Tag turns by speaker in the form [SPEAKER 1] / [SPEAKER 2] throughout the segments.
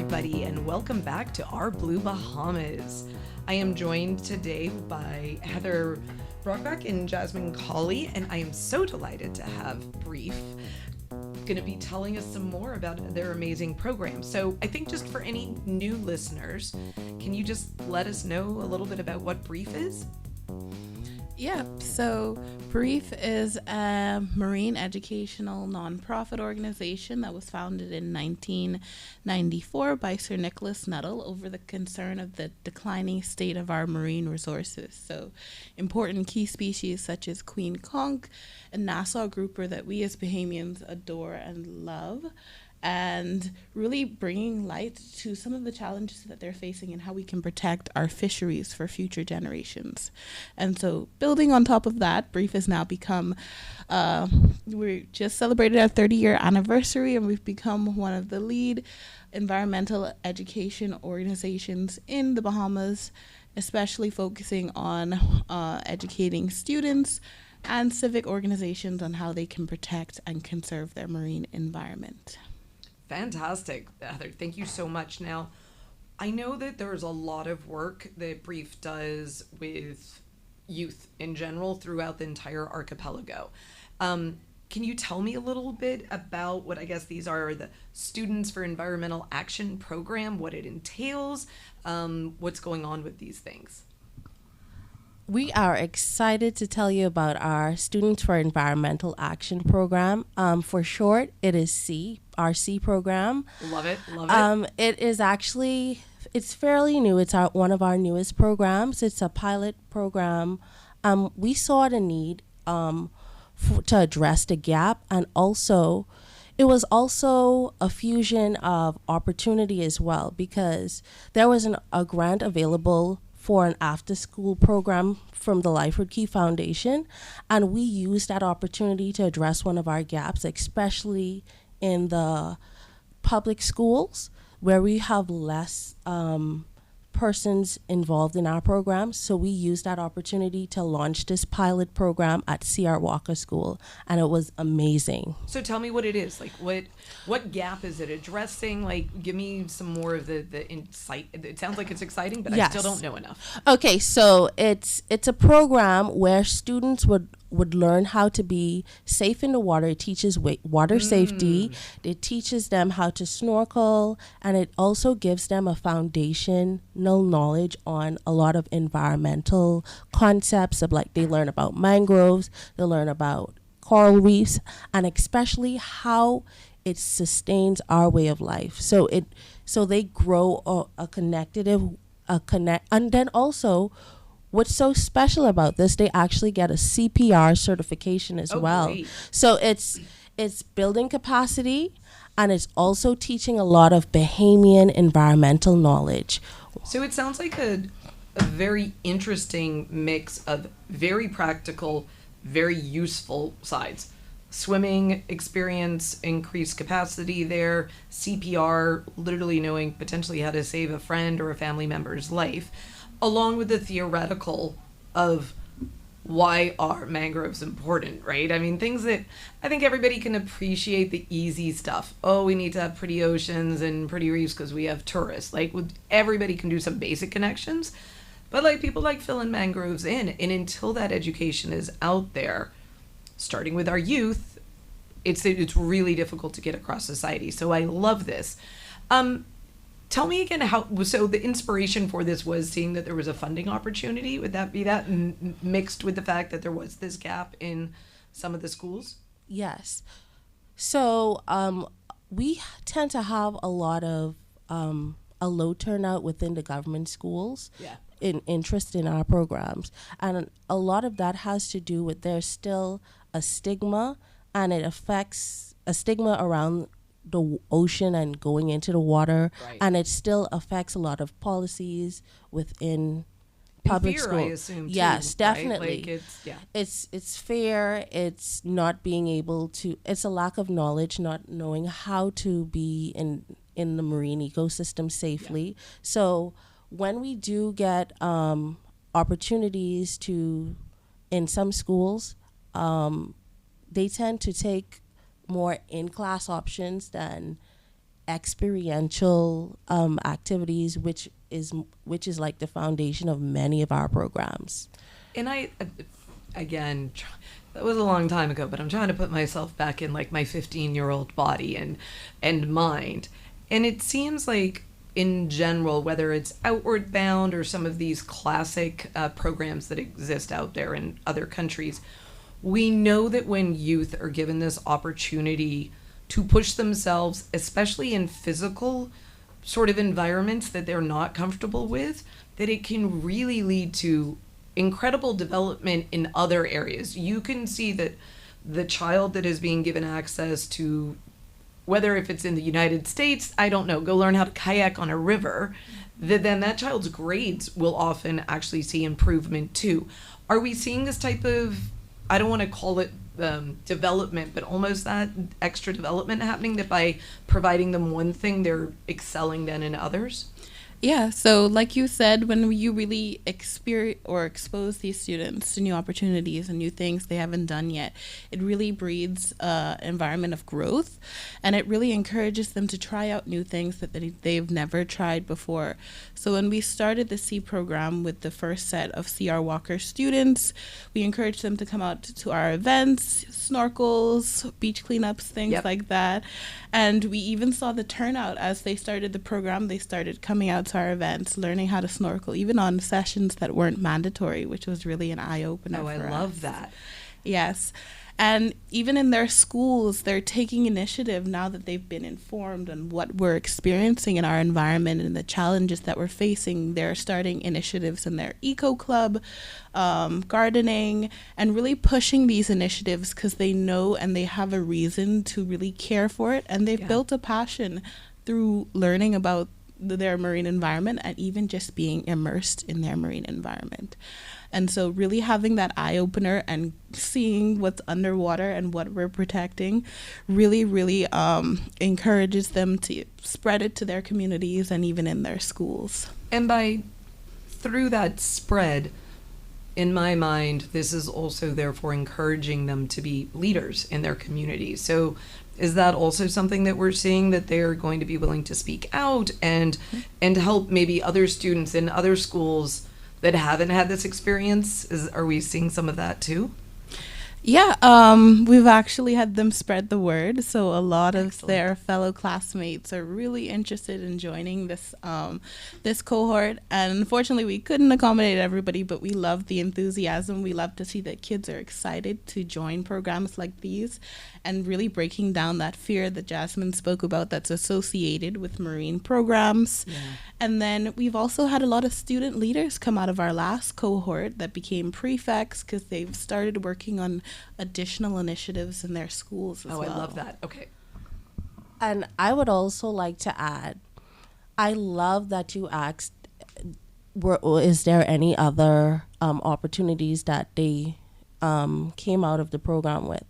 [SPEAKER 1] everybody, and welcome back to Our Blue Bahamas. I am joined today by Heather Brockback and Jasmine Colley, and I am so delighted to have Brief going to be telling us some more about their amazing program. So I think just for any new listeners, can you just let us know a little bit about what Brief is?
[SPEAKER 2] Yeah, so Brief is a marine educational nonprofit organization that was founded in 1994 by Sir Nicholas Nuttall over the concern of the declining state of our marine resources. So important key species such as queen conch and Nassau grouper that we as Bahamians adore and love, and really bringing light to some of the challenges that they're facing and how we can protect our fisheries for future generations. And so building on top of that, Brief has now become, we just celebrated our 30-year anniversary, and we've become one of the lead environmental education organizations in the Bahamas, especially focusing on educating students and civic organizations on how they can protect and conserve their marine environment.
[SPEAKER 1] Fantastic, Heather. Thank you so much. Now, I know that there's a lot of work that Brief does with youth in general throughout the entire archipelago. Can you tell me a little bit about what I guess these are, the Students for Environmental Action program, what it entails, what's going on with these things?
[SPEAKER 3] We are excited to tell you about our Students for Environmental Action program. For short, it is C, our C program.
[SPEAKER 1] Love it, love it.
[SPEAKER 3] It is actually, it's fairly new. It's one of our newest programs. It's a pilot program. We saw the need to address the gap, and also it was also a fusion of opportunity as well, because there was a grant available for an after-school program from the Lifeward Key Foundation, and we used that opportunity to address one of our gaps, especially in the public schools where we have less persons involved in our program. So we used that opportunity to launch this pilot program at C.R. Walker School, and it was amazing.
[SPEAKER 1] So tell me what it is. Like, what gap is it addressing? Like, give me some more of the insight. It sounds like it's exciting, but
[SPEAKER 3] Yes.
[SPEAKER 1] I still don't know enough.
[SPEAKER 3] Okay, so it's a program where students would learn how to be safe in the water. It teaches water safety. It teaches them how to snorkel, and it also gives them a foundational knowledge on a lot of environmental concepts of, like, they learn about mangroves, they learn about coral reefs, and especially how it sustains our way of life. So they grow and then also, what's so special about this, they actually get a CPR certification as well.
[SPEAKER 1] Great.
[SPEAKER 3] So it's building capacity, and it's also teaching a lot of Bahamian environmental knowledge.
[SPEAKER 1] So it sounds like a very interesting mix of very practical, very useful sides. Swimming experience, increased capacity there, CPR, literally knowing potentially how to save a friend or a family member's life, along with the theoretical of why are mangroves important, right? I mean, things that I think everybody can appreciate, the easy stuff. Oh, we need to have pretty oceans and pretty reefs because we have tourists. Like, everybody can do some basic connections, but like people like filling mangroves in. And until that education is out there, starting with our youth, it's really difficult to get across society. So I love this. Tell me again so the inspiration for this was seeing that there was a funding opportunity. Would that be that mixed with the fact that there was this gap in some of the schools?
[SPEAKER 3] Yes. So we tend to have a lot of a low turnout within the government schools.
[SPEAKER 1] Yeah.
[SPEAKER 3] In interest in our programs, and a lot of that has to do with there's still a stigma, and it affects a stigma around the ocean and going into the water,
[SPEAKER 1] Right.
[SPEAKER 3] and it still affects a lot of policies within public
[SPEAKER 1] fear,
[SPEAKER 3] school.
[SPEAKER 1] I assume, too,
[SPEAKER 3] yes,
[SPEAKER 1] right?
[SPEAKER 3] definitely.
[SPEAKER 1] Like
[SPEAKER 3] It's fear. It's not being able to. It's a lack of knowledge, not knowing how to be in the marine ecosystem safely.
[SPEAKER 1] Yeah.
[SPEAKER 3] So when we do get opportunities in some schools, they tend to take more in-class options than experiential activities, which is like the foundation of many of our programs.
[SPEAKER 1] And I, again, that was a long time ago, but I'm trying to put myself back in like my 15-year-old body and mind. And it seems like in general, whether it's Outward Bound or some of these classic programs that exist out there in other countries, we know that when youth are given this opportunity to push themselves, especially in physical sort of environments that they're not comfortable with, that it can really lead to incredible development in other areas. You can see that the child that is being given access to, whether if it's in the United States, I don't know, go learn how to kayak on a river, then that child's grades will often actually see improvement too. Are we seeing this type of, I don't want to call it development, but almost that extra development happening, that by providing them one thing, they're excelling then in others?
[SPEAKER 2] Yeah, so like you said, when you really experience or expose these students to new opportunities and new things they haven't done yet, it really breeds an environment of growth, and it really encourages them to try out new things that they've never tried before. So when we started the C program with the first set of CR Walker students, we encouraged them to come out to our events, snorkels, beach cleanups, things like that. And we even saw the turnout as they started the program. They started coming out to our events, learning how to snorkel, even on sessions that weren't mandatory, which was really an eye-opener for us.
[SPEAKER 1] I love that.
[SPEAKER 2] Yes. And even in their schools, they're taking initiative now that they've been informed on what we're experiencing in our environment and the challenges that we're facing. They're starting initiatives in their eco club, gardening, and really pushing these initiatives because they know and they have a reason to really care for it. And they've built a passion through learning about their marine environment and even just being immersed in their marine environment. And so really having that eye-opener and seeing what's underwater and what we're protecting really, really encourages them to spread it to their communities and even in their schools.
[SPEAKER 1] And through that spread, in my mind, this is also therefore encouraging them to be leaders in their communities. So is that also something that we're seeing, that they're going to be willing to speak out and help maybe other students in other schools that haven't had this experience? Are we seeing some of that too?
[SPEAKER 2] Yeah, we've actually had them spread the word. So a lot of their fellow classmates are really interested in joining this this cohort. And unfortunately, we couldn't accommodate everybody, but we love the enthusiasm. We love to see that kids are excited to join programs like these and really breaking down that fear that Jasmine spoke about that's associated with marine programs. Yeah. And then we've also had a lot of student leaders come out of our last cohort that became prefects because they've started working on additional initiatives in their schools as well.
[SPEAKER 1] Oh, I love that. Okay.
[SPEAKER 3] And I would also like to add, I love that you asked, is there any other opportunities that they came out of the program with?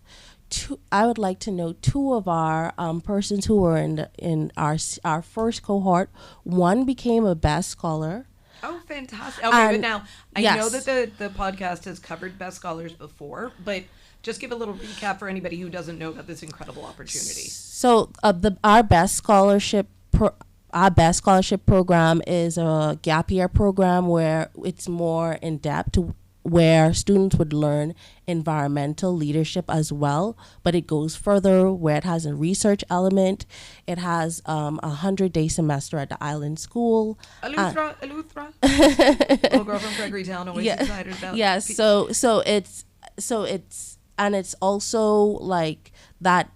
[SPEAKER 3] I would like to know two of our persons who were in our first cohort. One became a best scholar.
[SPEAKER 1] Oh, fantastic. Okay, but now, I know that the podcast has covered best scholars before, but just give a little recap for anybody who doesn't know about this incredible opportunity.
[SPEAKER 3] So our best scholarship program is a gap year program where it's more in depth, where students would learn environmental leadership as well, but it goes further, where it has a research element. It has a 100-day semester at the island school.
[SPEAKER 1] Eleuthera. Little girl from Gregorytown, always excited about.
[SPEAKER 3] Yeah, so it's also like that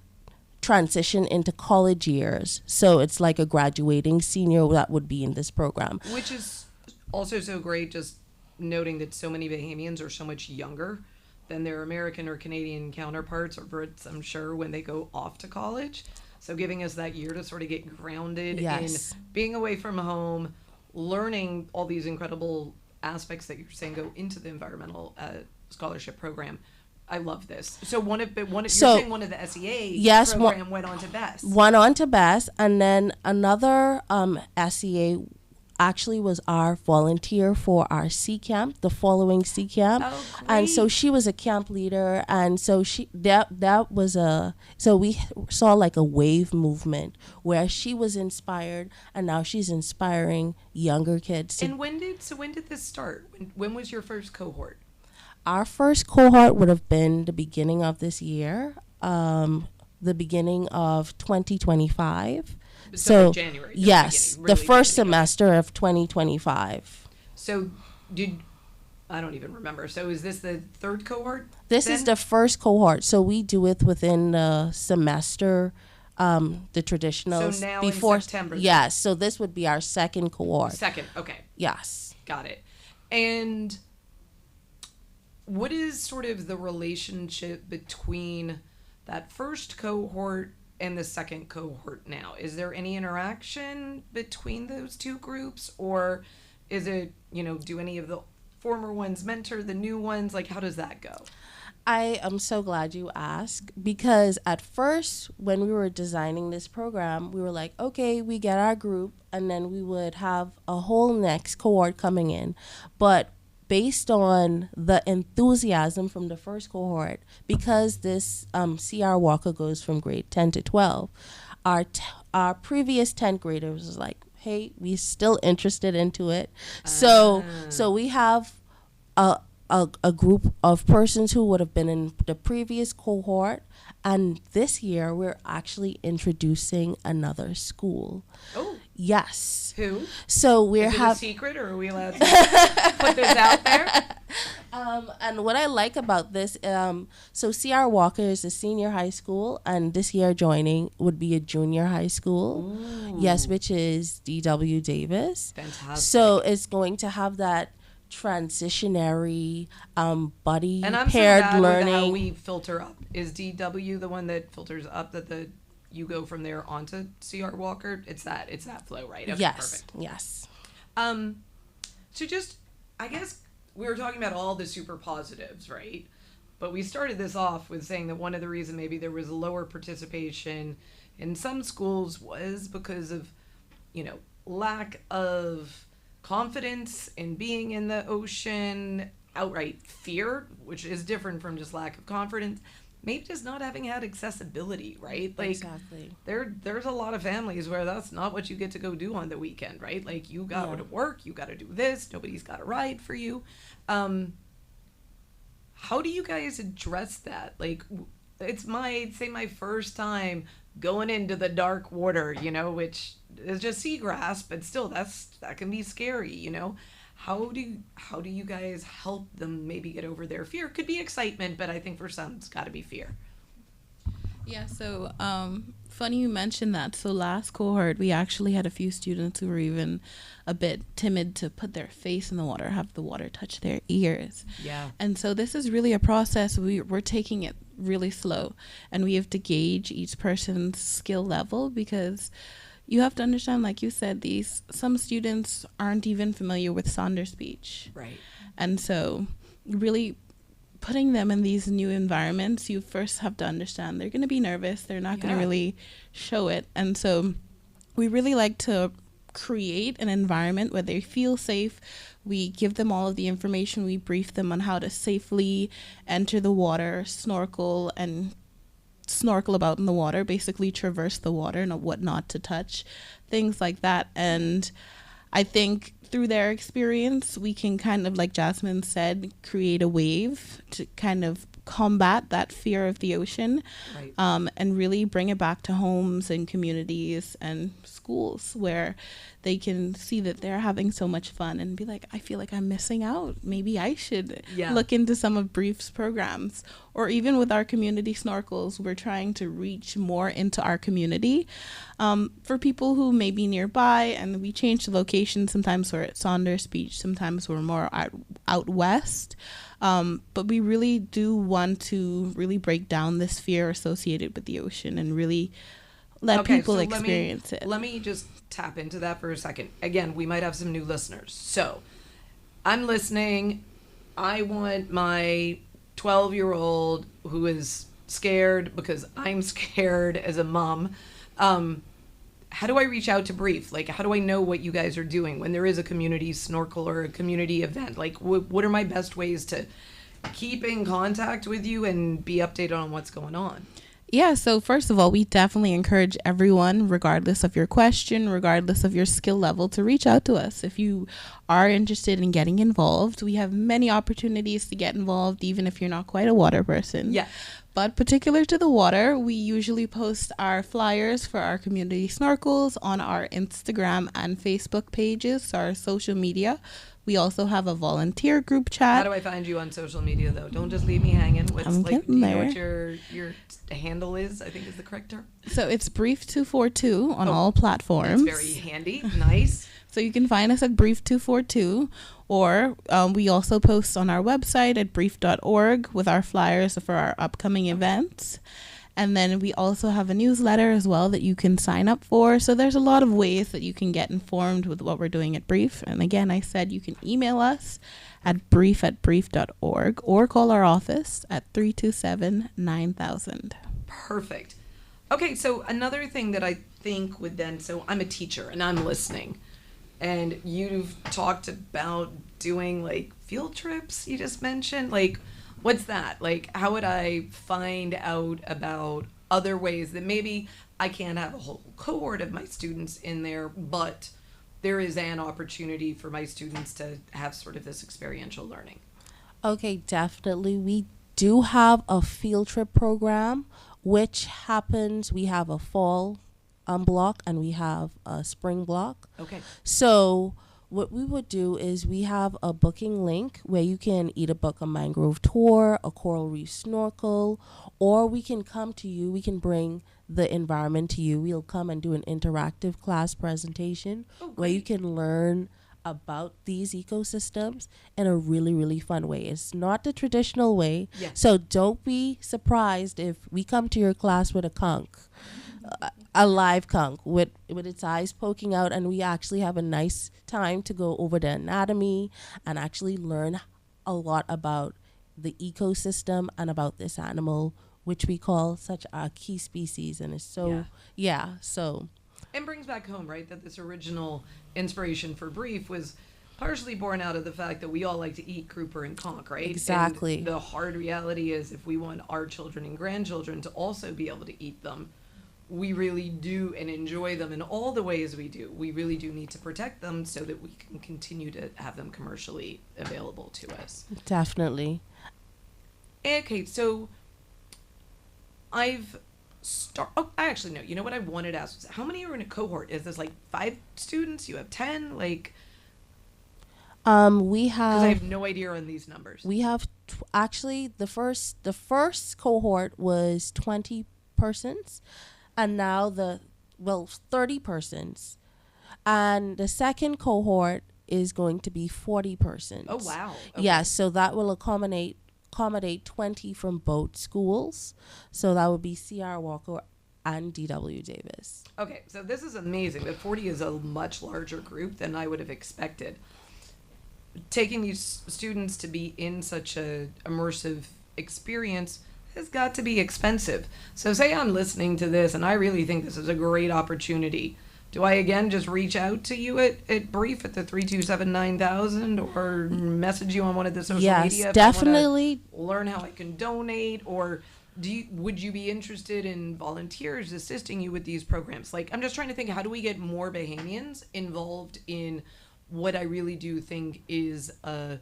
[SPEAKER 3] transition into college years. So it's like a graduating senior that would be in this program.
[SPEAKER 1] Which is also so great, just noting that so many Bahamians are so much younger than their American or Canadian counterparts or Brits, I'm sure, when they go off to college. So giving us that year to sort of get grounded in being away from home, learning all these incredible aspects that you're saying go into the environmental scholarship program. I love this. So you're saying one of the SEA program went on to BEST.
[SPEAKER 3] Went on to BEST, and then another SEA actually was our volunteer for our sea camp, the following sea camp.
[SPEAKER 1] Oh,
[SPEAKER 3] And so
[SPEAKER 1] great.
[SPEAKER 3] she was a camp leader, and so that was a, so we saw like a wave movement where she was inspired, and now she's inspiring younger kids to.
[SPEAKER 1] And when did this start? When was your first cohort?
[SPEAKER 3] Our first cohort would have been the beginning of this year, the beginning of 2025.
[SPEAKER 1] So like January.
[SPEAKER 3] Yes,
[SPEAKER 1] beginning,
[SPEAKER 3] the
[SPEAKER 1] really
[SPEAKER 3] first
[SPEAKER 1] beginning, okay.
[SPEAKER 3] semester of 2025.
[SPEAKER 1] So I don't even remember. So is this the third cohort?
[SPEAKER 3] This
[SPEAKER 1] then?
[SPEAKER 3] is the first cohort, so we do it within the semester, the traditional.
[SPEAKER 1] So now
[SPEAKER 3] before
[SPEAKER 1] in September.
[SPEAKER 3] Yes, so this would be our second cohort.
[SPEAKER 1] Second. Okay.
[SPEAKER 3] Yes.
[SPEAKER 1] Got it. And what is sort of the relationship between that first cohort and the second cohort now? Is there any interaction between those two groups, or is it, do any of the former ones mentor the new ones? Like, how does that go?
[SPEAKER 3] I am so glad you asked, because at first when we were designing this program, we were like, okay, we get our group and then we would have a whole next cohort coming in. But based on the enthusiasm from the first cohort, because this CR Walker goes from grade 10 to 12, our previous 10th graders was like, hey, we still interested into it. So we have a group of persons who would have been in the previous cohort, and this year we're actually introducing another school.
[SPEAKER 1] Oh.
[SPEAKER 3] Yes.
[SPEAKER 1] Who?
[SPEAKER 3] So we're
[SPEAKER 1] Is it a
[SPEAKER 3] having.
[SPEAKER 1] secret, or are we allowed to put this out there?
[SPEAKER 3] And what I like about this, so CR Walker is a senior high school, and this year joining would be a junior high school.
[SPEAKER 1] Ooh.
[SPEAKER 3] Yes, which is DW Davis.
[SPEAKER 1] Fantastic.
[SPEAKER 3] So it's going to have that transitionary buddy
[SPEAKER 1] And I'm so
[SPEAKER 3] paired
[SPEAKER 1] bad with how
[SPEAKER 3] learning.
[SPEAKER 1] we filter up. Is DW the one that filters up that you go from there onto CR Walker? It's that flow, right? Okay,
[SPEAKER 3] Yes,
[SPEAKER 1] perfect.
[SPEAKER 3] yes.
[SPEAKER 1] So just, I guess we were talking about all the super positives, right? But we started this off with saying that one of the reasons maybe there was lower participation in some schools was because of, lack of confidence in being in the ocean, outright fear, which is different from just lack of confidence. Maybe just not having had accessibility, right? Like,
[SPEAKER 3] Exactly.
[SPEAKER 1] there's a lot of families where that's not what you get to go do on the weekend, right? Like, you got
[SPEAKER 3] Yeah.
[SPEAKER 1] to work, you got to do this, nobody's got a ride for you. How do you guys address that? Like, it's my first time going into the dark water, which is just seagrass, but still that can be scary, How do you guys help them maybe get over their fear? Could be excitement, but I think for some it's got to be fear.
[SPEAKER 2] Yeah, so funny you mentioned that. So last cohort, we actually had a few students who were even a bit timid to put their face in the water, have the water touch their ears.
[SPEAKER 1] Yeah.
[SPEAKER 2] And so this is really a process. We're taking it really slow, and we have to gauge each person's skill level, because you have to understand, like you said, some students aren't even familiar with Sonder speech.
[SPEAKER 1] Right.
[SPEAKER 2] And so really putting them in these new environments, you first have to understand they're going to be nervous. They're not going to really show it. And so we really like to create an environment where they feel safe. We give them all of the information. We brief them on how to safely enter the water, snorkel about in the water, basically traverse the water and what not to touch, things like that. And I think through their experience, we can kind of, like Jasmine said, create a wave to kind of combat that fear of the ocean,
[SPEAKER 1] Right.
[SPEAKER 2] and really bring it back to homes and communities and schools where they can see that they're having so much fun and be like, I feel like I'm missing out. Maybe I should look into some of Brief's programs. Or even with our community snorkels, we're trying to reach more into our community for people who may be nearby. And we change the location. Sometimes we're at Saunders Beach. Sometimes we're more out west. But we really do want to really break down this fear associated with the ocean and really let people experience it.
[SPEAKER 1] Let me just tap into that for a second. Again, we might have some new listeners. So I'm listening. I want my 12-year-old who is scared because I'm scared as a mom. how do I reach out to Brief? Like, how do I know what you guys are doing when there is a community snorkel or a community event? Like, what are my best ways to keep in contact with you and be updated on what's going on?
[SPEAKER 2] Yeah, so first of all, we definitely encourage everyone, regardless of your question, regardless of your skill level, to reach out to us. If you are interested in getting involved, we have many opportunities to get involved, even if you're not quite a water person.
[SPEAKER 1] Yeah.
[SPEAKER 2] But particular to the water, we usually post our flyers for our community snorkels on our Instagram and Facebook pages, our social media. We also have a volunteer group chat.
[SPEAKER 1] How do I find you on social media, though? Don't just leave me hanging.
[SPEAKER 2] I'm
[SPEAKER 1] Do you
[SPEAKER 2] getting
[SPEAKER 1] know
[SPEAKER 2] there.
[SPEAKER 1] what your handle is? I think is the correct term.
[SPEAKER 2] So it's Brief242 on all platforms.
[SPEAKER 1] That's very handy. Nice.
[SPEAKER 2] So you can find us at Brief242, or we also post on our website at brief.org with our flyers for our upcoming events. And then we also have a newsletter as well that you can sign up for. So there's a lot of ways that you can get informed with what we're doing at Brief. And again, I said you can email us at brief@brief.org or call our office at 327-9000.
[SPEAKER 1] Perfect. Okay, so another thing that I think would then, so I'm a teacher and I'm listening, and you've talked about doing like field trips, you just mentioned. Like, what's that? Like, how would I find out about other ways that maybe I can't have a whole cohort of my students in there, but there is an opportunity for my students to have sort of this experiential learning?
[SPEAKER 3] Okay, definitely. We do have a field trip program, which happens, we have a fall block and we have a spring block.
[SPEAKER 1] Okay.
[SPEAKER 3] So what we would do is we have a booking link where you can either book a mangrove tour, a coral reef snorkel, or we can come to you. We can bring the environment to you. We'll come and do an interactive class presentation where you can learn about these ecosystems in a really, really fun way. It's not the traditional way.
[SPEAKER 1] Yeah.
[SPEAKER 3] So don't be surprised if we come to your class with a conch, a live conch with its eyes poking out, and we actually have a nice time to go over the anatomy and actually learn a lot about the ecosystem and about this animal, which we call such a key species. And it's so, so.
[SPEAKER 1] And brings back home, right, that this original inspiration for Brief was partially born out of the fact that we all like to eat grouper and conch, right?
[SPEAKER 3] Exactly.
[SPEAKER 1] And the hard reality is if we want our children and grandchildren to also be able to eat them, we really do and enjoy them in all the ways we do. We really do need to protect them so that we can continue to have them commercially available to us.
[SPEAKER 3] Definitely.
[SPEAKER 1] Okay, so actually, no. You know what I wanted to ask was, how many are in a cohort? Is this like 5 students? You have 10? Like,
[SPEAKER 3] We have.
[SPEAKER 1] because I have no idea on these numbers.
[SPEAKER 3] We have actually the first cohort was 20 persons, and now 30 persons, and the second cohort is going to be 40 persons.
[SPEAKER 1] Oh wow! Okay.
[SPEAKER 3] Yeah, so that will accommodate 20 from both schools. So that would be C.R. Walker and D.W. Davis.
[SPEAKER 1] Okay, so this is amazing. That 40 is a much larger group than I would have expected. Taking these students to be in such a immersive experience has got to be expensive. So say I'm listening to this and I really think this is a great opportunity. Do I again just reach out to you at Brief at the 327-9000 or message you on one of the social media?
[SPEAKER 3] Yes, definitely.
[SPEAKER 1] Learn how I can donate, or would you be interested in volunteers assisting you with these programs? Like, I'm just trying to think, how do we get more Bahamians involved in what I really do think is a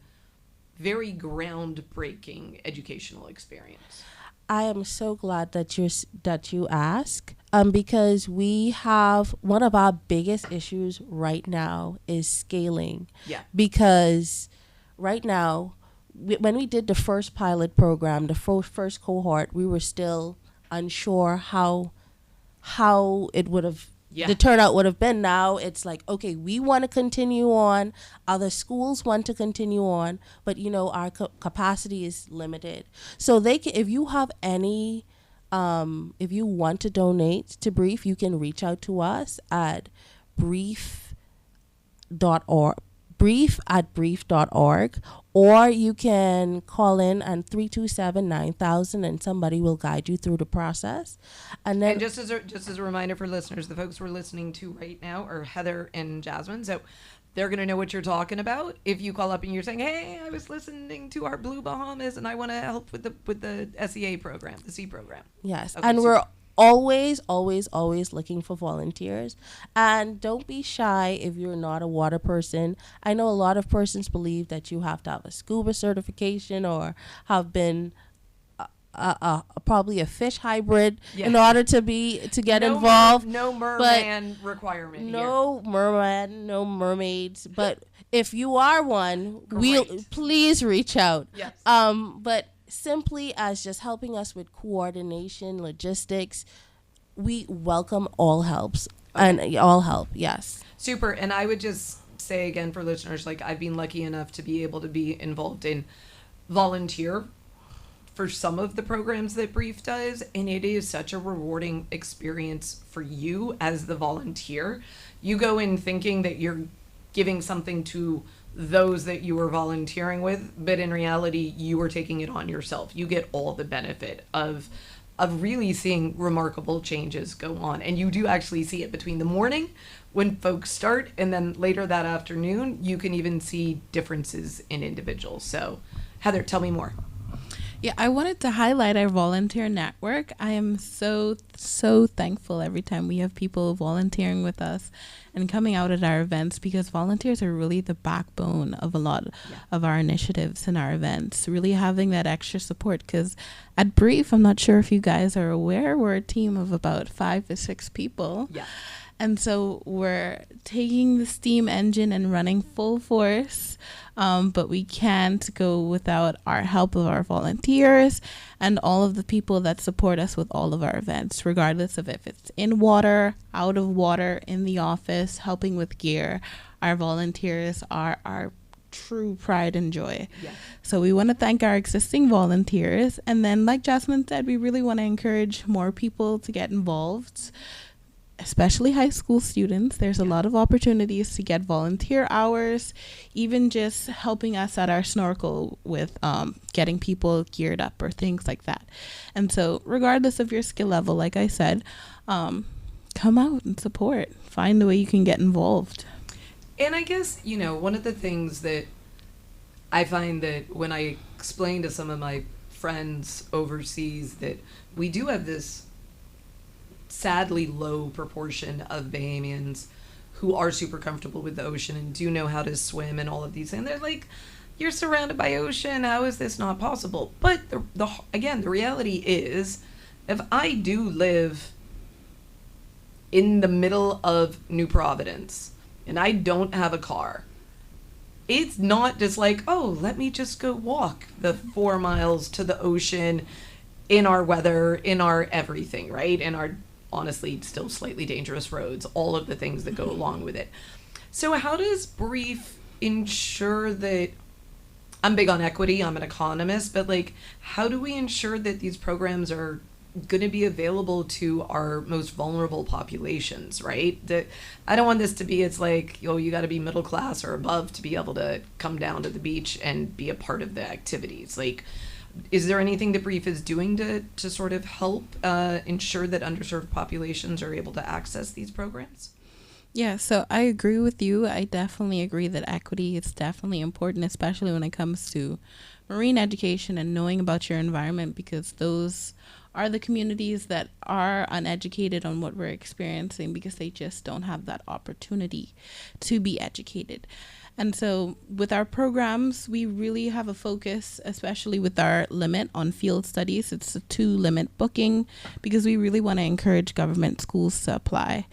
[SPEAKER 1] very groundbreaking educational experience?
[SPEAKER 3] I am so glad that you ask, because we have one of our biggest issues right now is scaling.
[SPEAKER 1] Yeah.
[SPEAKER 3] Because right now, when we did the first pilot program, the first cohort, we were still unsure how it would have.
[SPEAKER 1] Yeah.
[SPEAKER 3] The turnout would have been. Now it's like, okay, we want to continue on. Other schools want to continue on, but our capacity is limited. So if you have any, if you want to donate to Brief, you can reach out to us at brief.org, or you can call in on 327-9000 and somebody will guide you through the process. And then
[SPEAKER 1] And just as a reminder for listeners, the folks we're listening to right now are Heather and Jasmine. So they're going to know what you're talking about. If you call up and you're saying, "Hey, I was listening to our Blue Bahamas and I want to help with the SEA program, the C program."
[SPEAKER 3] yes,
[SPEAKER 1] Okay,
[SPEAKER 3] and
[SPEAKER 1] super.
[SPEAKER 3] we're always looking for volunteers. And don't be shy if you're not a water person. I know a lot of persons believe that you have to have a scuba certification or have been probably a fish hybrid in
[SPEAKER 1] Yeah.
[SPEAKER 3] order to get
[SPEAKER 1] No
[SPEAKER 3] involved.
[SPEAKER 1] no merman requirement here.
[SPEAKER 3] No merman, no mermaids. But if you are one,
[SPEAKER 1] Great.
[SPEAKER 3] please reach out.
[SPEAKER 1] Yes.
[SPEAKER 3] But simply as just helping us with coordination, logistics, we welcome all helps and all help. Yes.
[SPEAKER 1] Super. And I would just say again for listeners, like I've been lucky enough to be able to be involved in volunteer for some of the programs that Brief does, and it is such a rewarding experience for you as the volunteer. You go in thinking that you're giving something to those that you were volunteering with, but in reality you are taking it on yourself. You get all the benefit of really seeing remarkable changes go on, and you do actually see it between the morning when folks start and then later that afternoon. You can even see differences in individuals. So Heather, tell me more.
[SPEAKER 2] Yeah, I wanted to highlight our volunteer network. I am so thankful every time we have people volunteering with us and coming out at our events, because volunteers are really the backbone of a lot of our initiatives and our events, really having that extra support. Because at Brief, I'm not sure if you guys are aware, we're a team of about 5 to 6 people.
[SPEAKER 1] Yeah.
[SPEAKER 2] And so we're taking the steam engine and running full force, but we can't go without our help of our volunteers and all of the people that support us with all of our events, regardless of if it's in water, out of water, in the office, helping with gear. Our volunteers are our true pride and joy.
[SPEAKER 1] Yeah.
[SPEAKER 2] So we want to thank our existing volunteers. And then, like Jasmine said, we really want to encourage more people to get involved, especially high school students. There's a lot of opportunities to get volunteer hours, even just helping us at our snorkel with getting people geared up or things like that. And so regardless of your skill level, like I said, come out and support. Find a way you can get involved.
[SPEAKER 1] And I guess, one of the things that I find that when I explain to some of my friends overseas that we do have this sadly low proportion of Bahamians who are super comfortable with the ocean and do know how to swim and all of these things. They're like, you're surrounded by ocean. How is this not possible? But the reality is, if I do live in the middle of New Providence and I don't have a car, it's not just like, oh, let me just go walk the 4 miles to the ocean in our weather, in our everything, right? In our honestly still slightly dangerous roads, all of the things that go along with it. So how does Brief ensure that, I'm big on equity, I'm an economist, but like, how do we ensure that these programs are going to be available to our most vulnerable populations, right? That I don't want this to be, it's like, you got to be middle class or above to be able to come down to the beach and be a part of the activities. Like, is there anything that Brief is doing to sort of help ensure that underserved populations are able to access these programs?
[SPEAKER 2] Yeah, so I agree with you. I definitely agree that equity is definitely important, especially when it comes to marine education and knowing about your environment, because those are the communities that are uneducated on what we're experiencing because they just don't have that opportunity to be educated. And so with our programs, we really have a focus, especially with our limit on field studies. It's a 2-limit booking because we really want to encourage government schools to apply.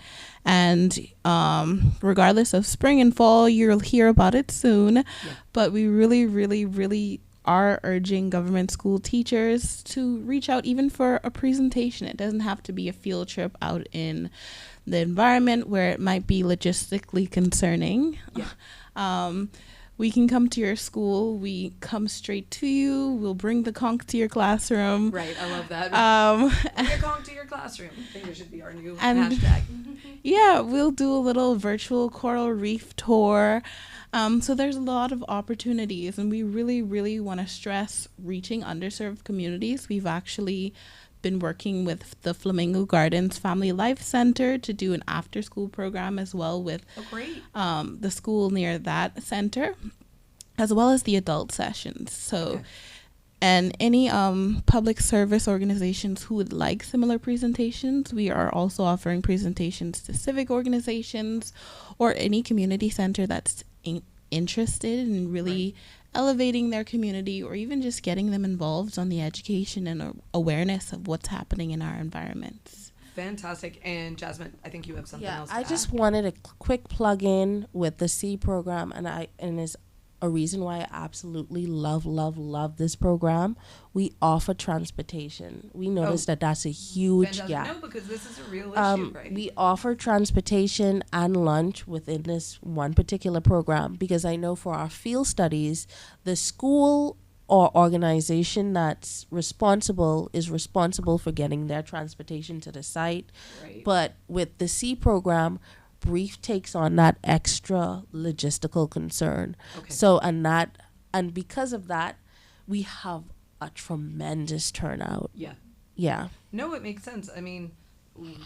[SPEAKER 2] And regardless of spring and fall, you'll hear about it soon. Yeah. But we really are urging government school teachers to reach out even for a presentation. It doesn't have to be a field trip out in the environment where it might be logistically concerning. Yeah. we can come to your school. We come straight to you. We'll bring the conch to your classroom.
[SPEAKER 1] Right, I love that. Bring a conch to your classroom. I think it should be our new hashtag.
[SPEAKER 2] Yeah, we'll do a little virtual coral reef tour. So there's a lot of opportunities, and we really, really want to stress reaching underserved communities. We've actually been working with the Flamingo Gardens Family Life Center to do an after-school program as well with the school near that center, as well as the adult sessions. So, and any public service organizations who would like similar presentations, we are also offering presentations to civic organizations or any community center that's interested in really elevating their community, or even just getting them involved on the education and awareness of what's happening in our environments.
[SPEAKER 1] Fantastic. And Jasmine, I think you have something else to
[SPEAKER 3] I
[SPEAKER 1] add.
[SPEAKER 3] just wanted a quick plug in with the C program, and is a reason why I absolutely love this program. We offer transportation. We noticed that that's a huge gap.
[SPEAKER 1] No, because this is a real issue, right?
[SPEAKER 3] We offer transportation and lunch within this one particular program, because I know for our field studies, the school or organization that's responsible for getting their transportation to the site.
[SPEAKER 1] Right.
[SPEAKER 3] But with the C program, Brief takes on that extra logistical concern.
[SPEAKER 1] Okay.
[SPEAKER 3] So, and because of that, we have a tremendous turnout.
[SPEAKER 1] Yeah.
[SPEAKER 3] Yeah.
[SPEAKER 1] No, it makes sense. I mean,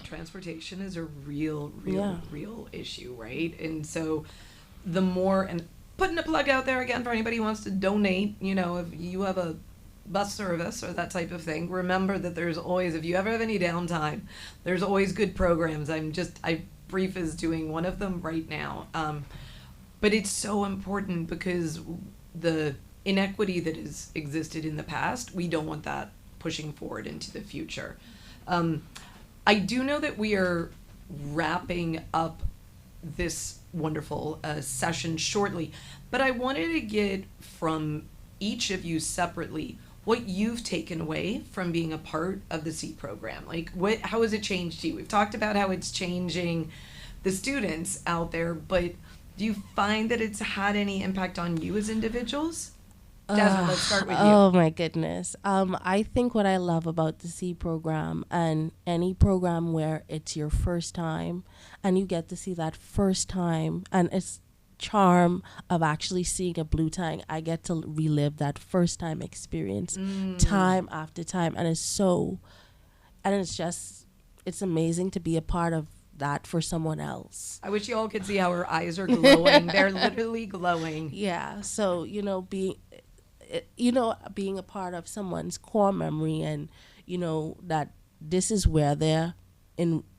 [SPEAKER 1] transportation is a real issue, right? And so the more, and putting a plug out there again for anybody who wants to donate, if you have a bus service or that type of thing, remember that there's always, if you ever have any downtime, there's always good programs. Brief is doing one of them right now. But it's so important because the inequity that has existed in the past, we don't want that pushing forward into the future. I do know that we are wrapping up this wonderful session shortly, but I wanted to get from each of you separately what you've taken away from being a part of the C program. Like, how has it changed you? We've talked about how it's changing the students out there, but do you find that it's had any impact on you as individuals? Jasmine, let's start with you.
[SPEAKER 3] Oh my goodness. I think what I love about the C program, and any program where it's your first time and you get to see that first time and it's charm of actually seeing a blue tang, I get to relive that first time experience time after time, and it's amazing to be a part of that for someone else.
[SPEAKER 1] I wish you all could see how her eyes are glowing. They're literally glowing.
[SPEAKER 3] Yeah, so being a part of someone's core memory, and that this is where their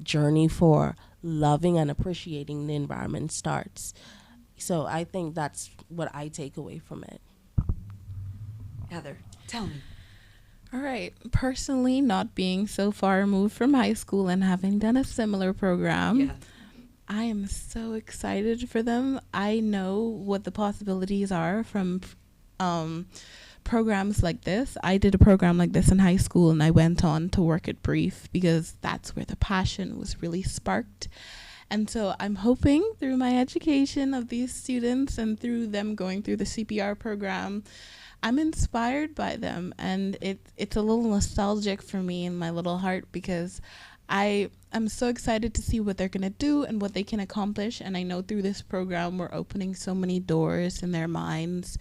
[SPEAKER 3] journey for loving and appreciating the environment starts. So I think that's what I take away from it.
[SPEAKER 1] Heather, tell me.
[SPEAKER 2] All right. Personally, not being so far removed from high school and having done a similar program, I am so excited for them. I know what the possibilities are from programs like this. I did a program like this in high school, and I went on to work at Brief because that's where the passion was really sparked. And so I'm hoping through my education of these students and through them going through the CPR program, I'm inspired by them, and it's a little nostalgic for me in my little heart, because I'm so excited to see what they're going to do and what they can accomplish. And I know through this program, we're opening so many doors in their minds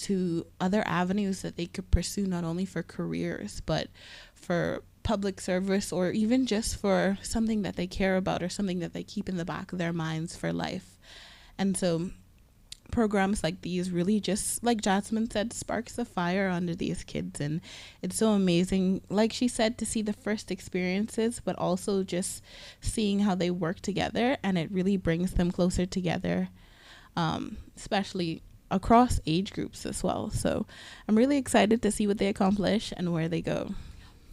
[SPEAKER 2] to other avenues that they could pursue, not only for careers, but for public service, or even just for something that they care about or something that they keep in the back of their minds for life. And so programs like these really, just like Jasmine said, sparks the fire under these kids. And it's so amazing, like she said, to see the first experiences, but also just seeing how they work together, and it really brings them closer together, especially across age groups as well. So I'm really excited to see what they accomplish and where they go.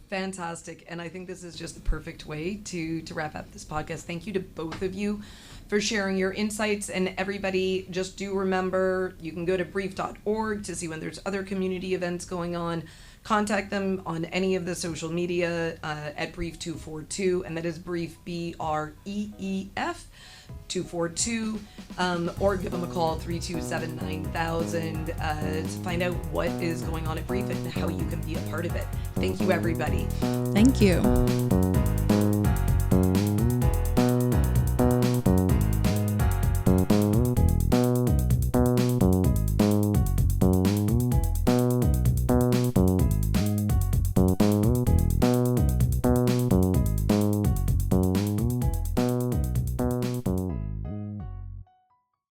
[SPEAKER 1] Fantastic. And I think this is just the perfect way to wrap up this podcast. Thank you to both of you for sharing your insights. And everybody, just do remember, you can go to brief.org to see when there's other community events going on. Contact them on any of the social media at Brief242, and that is Brief, BREEF. 242, or give them a call 327-9000 to find out what is going on at Brief and how you can be a part of it. Thank you, everybody.
[SPEAKER 2] Thank you.